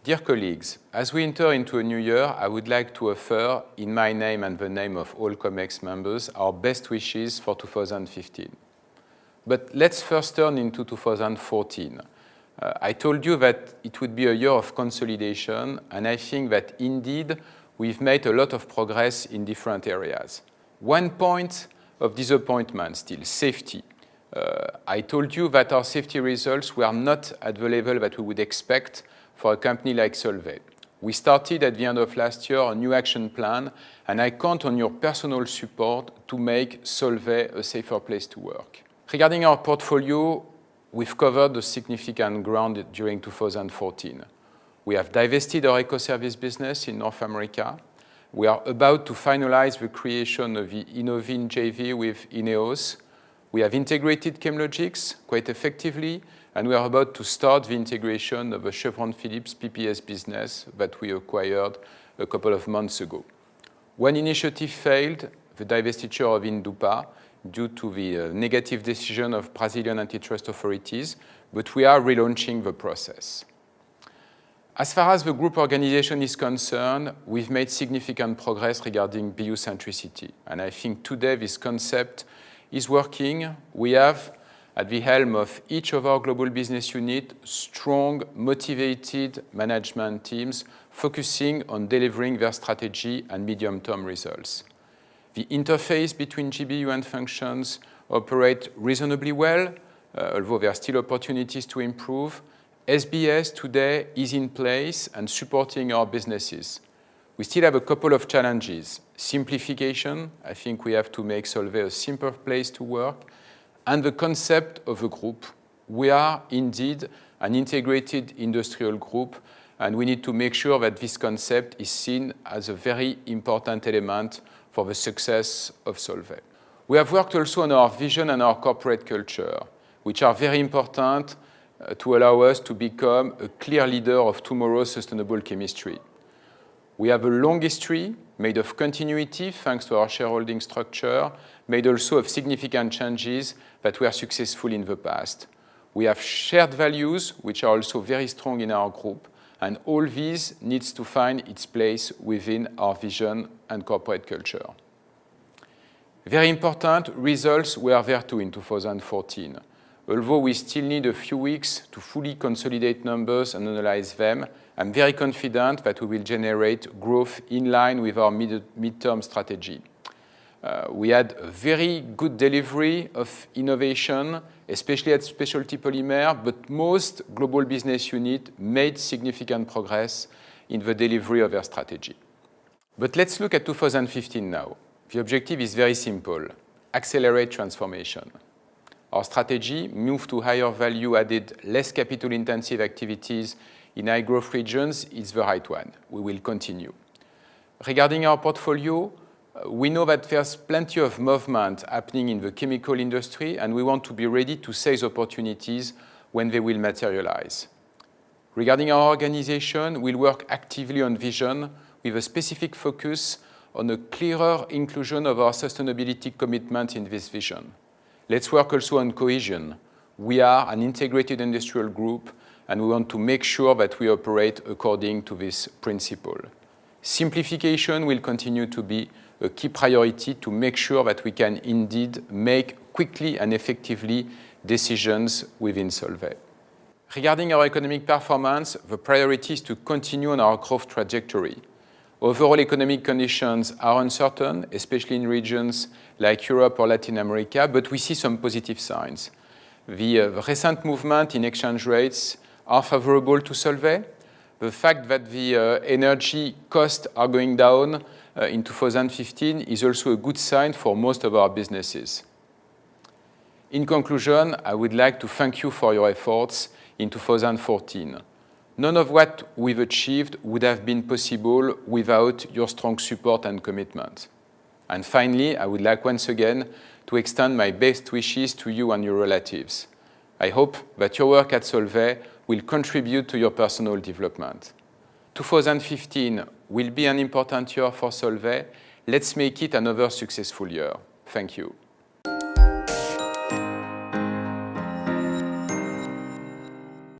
Dear colleagues, as we enter into a new year, I would like to offer, in my name and the name of all COMEX members, our best wishes for 2015. But let's first turn into 2014. I told you that it would be a year of consolidation, and I think that indeed we've made a lot of progress in different areas. One point of disappointment still, safety. I told you that our safety results were not at the level that we would expect for a company like Solvay. We started at the end of last year a new action plan, and I count on your personal support to make Solvay a safer place to work. Regarding our portfolio, we've covered a significant ground during 2014. We have divested our eco-service business in North America. We are about to finalize the creation of the Innovin JV with Ineos. We have integrated Chemlogics quite effectively, and we are about to start the integration of the Chevron Phillips PPS business that we acquired a couple of months ago. One initiative failed, the divestiture of Indupa, due to the negative decision of Brazilian antitrust authorities, but we are relaunching the process. As far as the group organization is concerned, we've made significant progress regarding BU centricity, and I think today this concept is working. We have, at the helm of each of our global business units, strong, motivated management teams focusing on delivering their strategy and medium-term results. The interface between GBU and functions operate reasonably well, although there are still opportunities to improve. SBS today is in place and supporting our businesses. We still have a couple of challenges. Simplification, I think we have to make Solvay a simpler place to work, and the concept of a group. We are indeed an integrated industrial group, and we need to make sure that this concept is seen as a very important element for the success of Solvay. We have worked also on our vision and our corporate culture, which are very important to allow us to become a clear leader of tomorrow's sustainable chemistry. We have a long history made of continuity thanks to our shareholding structure, made also of significant changes that were successful in the past. We have shared values which are also very strong in our group, and all these needs to find its place within our vision and corporate culture. Very important results were there too in 2014. Although we still need a few weeks to fully consolidate numbers and analyze them, I'm very confident that we will generate growth in line with our mid-term strategy. We had a very good delivery of innovation, especially at Specialty Polymer, but most global business units made significant progress in the delivery of their strategy. But let's look at 2015 now. The objective is very simple: accelerate transformation. Our strategy, move to higher value-added, less capital-intensive activities in high-growth regions, is the right one. We will continue. Regarding our portfolio, we know that there's plenty of movement happening in the chemical industry, and we want to be ready to seize opportunities when they will materialize. Regarding our organization, we'll work actively on vision with a specific focus on a clearer inclusion of our sustainability commitment in this vision. Let's work also on cohesion. We are an integrated industrial group, and we want to make sure that we operate according to this principle. Simplification will continue to be a key priority to make sure that we can indeed make quickly and effectively decisions within Solvay. Regarding our economic performance, the priority is to continue on our growth trajectory. Overall economic conditions are uncertain, especially in regions like Europe or Latin America, but we see some positive signs. The recent movement in exchange rates are favorable to Solvay. The fact that the energy costs are going down in 2015 is also a good sign for most of our businesses. In conclusion, I would like to thank you for your efforts in 2014. None of what we've achieved would have been possible without your strong support and commitment. And finally, I would like once again to extend my best wishes to you and your relatives. I hope that your work at Solvay will contribute to your personal development. 2015 will be an important year for Solvay. Let's make it another successful year. Thank you.